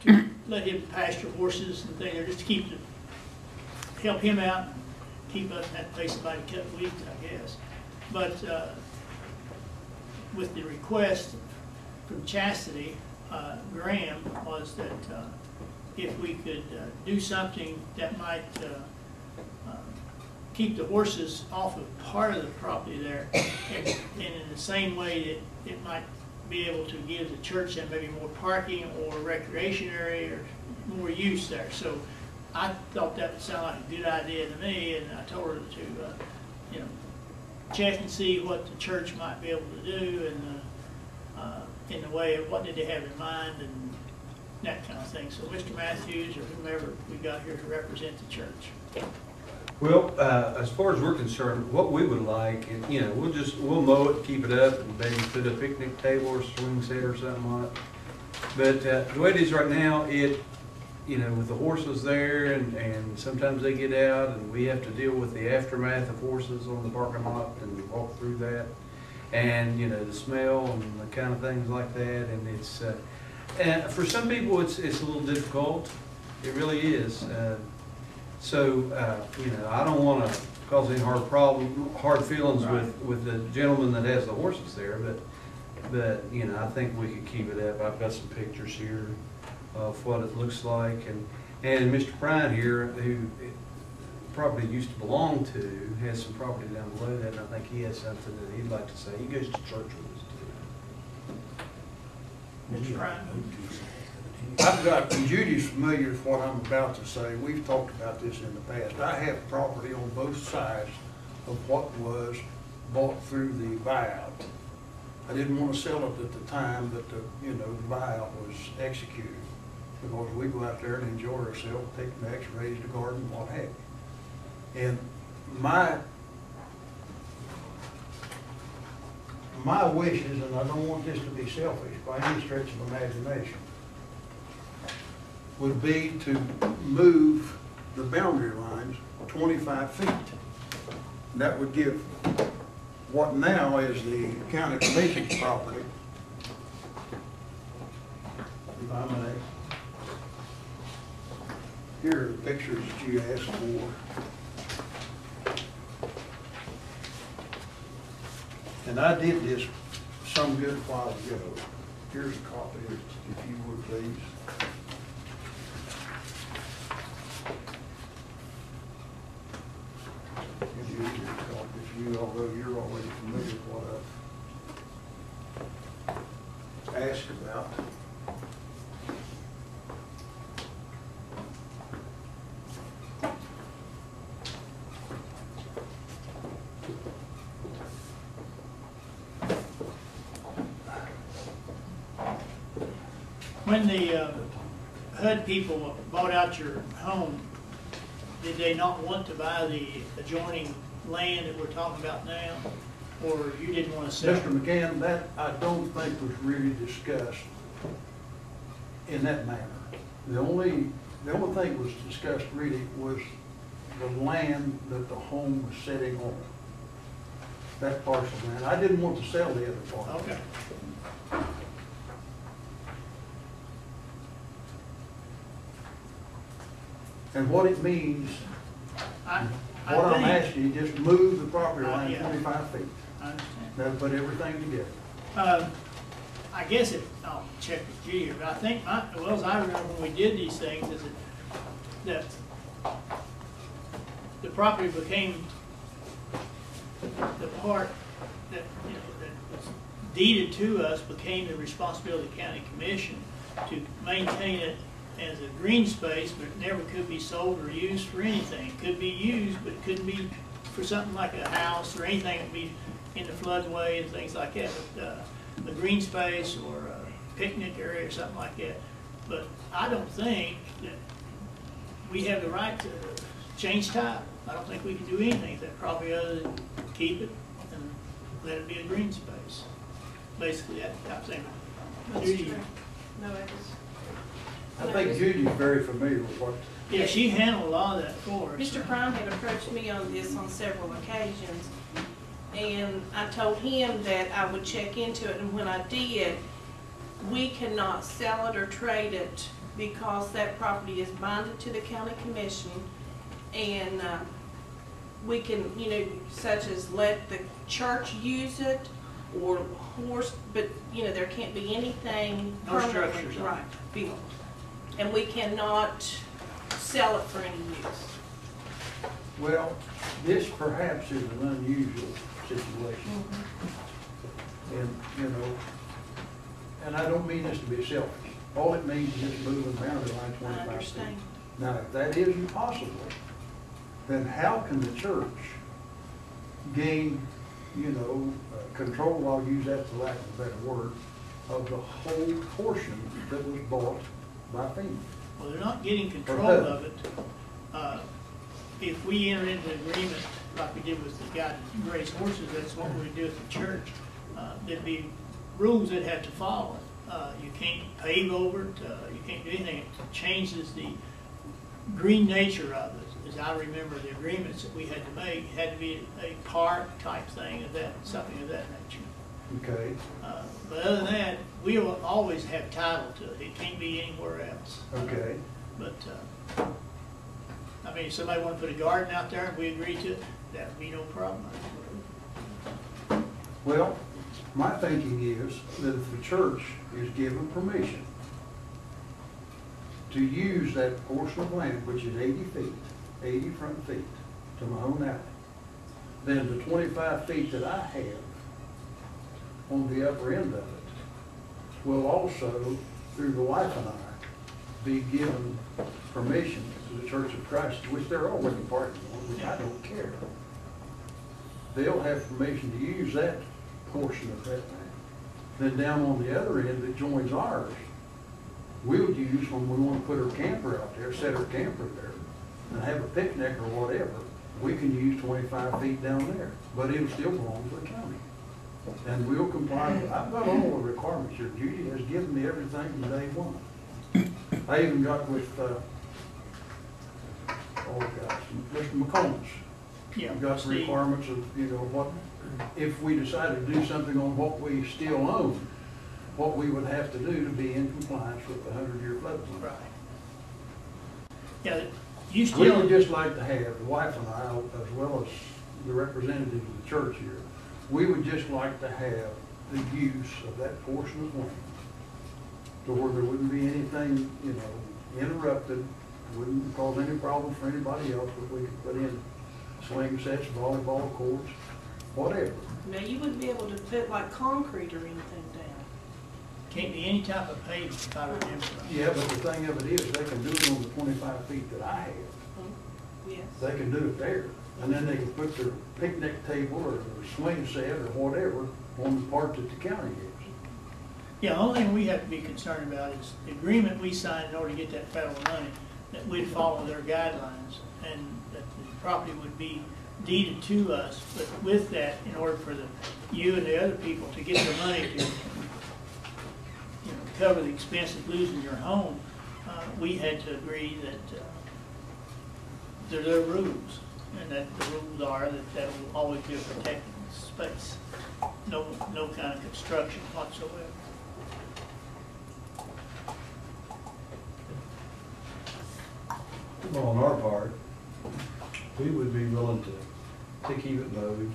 to let him pasture horses and things, or just to help him out, keep us, have to pay somebody to cut weeds, I guess. But with the request from Chastity, Graham, was that if we could do something that might keep the horses off of part of the property there, and in the same way that it might be able to give the church and maybe more parking or recreation area or more use there. So I thought that would sound like a good idea to me, and I told her to, you know, check and see what the church might be able to do, and in the way of what did they have in mind and that kind of thing. So Mr. Matthews or whomever we got here to represent the church. Well, as far as we're concerned, what we would like, and, you know, we'll mow it, keep it up, and maybe put a picnic table or swing set or something on it. But the way it is right now, you know, with the horses there, and sometimes they get out, and we have to deal with the aftermath of horses on the parking lot and walk through that, and, you know, the smell and the kind of things like that. And it's and for some people it's a little difficult. It really is. So, you know, I don't want to cause any hard feelings with the gentleman that has the horses there, but you know, I think we could keep it up. I've got some pictures here of what it looks like, and Mr. Bryant here, who property used to belong to, has some property down below that, and I think he has something that he'd like to say. He goes to church with us too. Mr. Bryant? I've got, and Judy's familiar with what I'm about to say. We've talked about this in the past. I have property on both sides of what was bought through the buyout. I didn't want to sell it at the time that the buyout was executed, because we go out there and enjoy ourselves, picnics, raise the garden, what have you. And my wishes, and I don't want this to be selfish by any stretch of imagination, would be to move the boundary lines 25 feet. That would give what now is the county commission's property, if I may. Here are the pictures that you asked for. And I did this some good while ago. Here's a copy, if you would please. Although you're already familiar with what I've asked about. When the HUD people bought out your home, did they not want to buy the adjoining land that we're talking about now, or you didn't want to sell? Mr. McCann, that I don't think was really discussed in that manner. The only thing that was discussed really was the land that the home was sitting on. That parcel of land. I didn't want to sell the other part. Okay. And what it means, what I'm asking you, just move the property line 25 feet. I understand. That'll put everything together. I guess I'll check with Judy, but I think, well, as I remember when we did these things, is that the property became the part that, that was deeded to us, became the responsibility of the county commission to maintain it as a green space, but it never could be sold or used for anything. It could be used, but it couldn't be for something like a house or anything that would be in the floodway and things like that. But a green space or a picnic area or something like that. But I don't think that we have the right to change title. I don't think we can do anything with that property other than keep it and let it be a green space. Basically, that type of thing. Judy, No, it is. I think Judy's very familiar with what. yeah, she handled a lot of that for us. Mr. Prime had approached me on this on several occasions, and I told him that I would check into it, and when I did, we cannot sell it or trade it because that property is bonded to the county commission, and we can, you know, such as let the church use it, or horse, but, you know, there can't be anything No permanently, structures on it. right, built. And we cannot sell it for any use. Well, this perhaps is an unusual situation. And, you know, and I don't mean this to be selfish. All it means is just moving the boundary line I 25 feet. understand. Now, if that isn't possible, then how can the church gain, you know, control, I'll use that for lack of a better word, of the whole portion that was bought by FEMA? Well, they're not getting control Or of it. If we enter into an agreement like we did with the guy that raised horses, that's what we do at the church. There'd be rules that have to follow. You can't pave over it, you can't do anything. It changes the green nature of it. As I remember the agreements that we had to make, it had to be a park type thing of that, something of that nature. Okay, But other than that, we'll always have title to it. It can't be anywhere else. okay. But, I mean, if somebody wanted to put a garden out there and we agree to it, that would be no problem. Well, my thinking is that if the church is given permission to use that portion of land, which is 80 feet, 80 front feet to Mahone Alley, then the 25 feet that I have on the upper end of it will also, through the wife and I, be given permission to the Church of Christ, which they're already partnering on, which I don't care. They'll have permission to use that portion of that land. Then down on the other end that joins ours, we'll use when we want to put our camper out there, set our camper there, and have a picnic or whatever, we can use 25 feet down there, but it'll still belong to the county. And we'll comply, I've got all the requirements here. Judy has given me everything from day one. I even got with, oh gosh, Mr. McCombs. Yeah. We've got the Steve. requirements of, you know, what, if we decide to do something on what we still own, what we would have to do to be in compliance with the 100-year floodplain. Right. Yeah, you We still, would just like to have, the wife and I, as well as the representatives of the church here, we would just like to have the use of that portion of land to where there wouldn't be anything, you know, interrupted, wouldn't cause any problem for anybody else, but we could put in swing sets, volleyball courts, whatever. Now, you wouldn't be able to put like concrete or anything down. can't be any type of pavement, if I remember right. Yeah, but the thing of it is, they can do it on the 25 feet that I have. Yes. They can do it there. And then they can put their picnic table or their swing set or whatever on the part that the county gives. Yeah, the only thing we have to be concerned about is the agreement we signed in order to get that federal money, that we'd follow their guidelines and that the property would be deeded to us. But with that, in order for you and the other people to get the money to, cover the expense of losing your home, we had to agree that there are rules, and that the rules are that will always be a protected space. No kind of construction whatsoever. Well, on our part, we would be willing to keep it mowed. And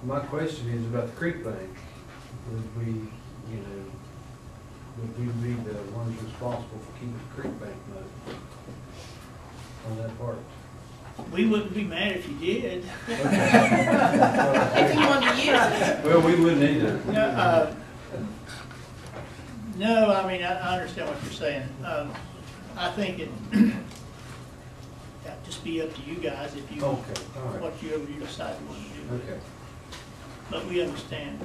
my question is about the creek bank. Would we, would we be the ones responsible for keeping the creek bank mowed on that part? We wouldn't be mad if you did. If you wanted to use it. Well, we wouldn't either. No, I mean, I understand what you're saying. I think it just be up to you guys if you, Okay, all right. whatever you decide you want to do. Okay. But we understand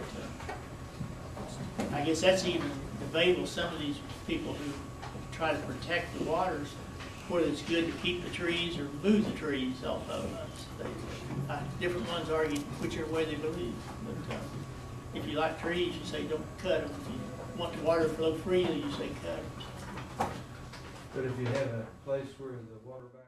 that, I guess that's even debatable. Some of these people who try to protect the waters, whether it's good to keep the trees or remove the trees off of us. Different ones argue whichever way they believe. But if you like trees, you say don't cut them. If you want the water to flow freely, you say cut them. But if you have a place where the water back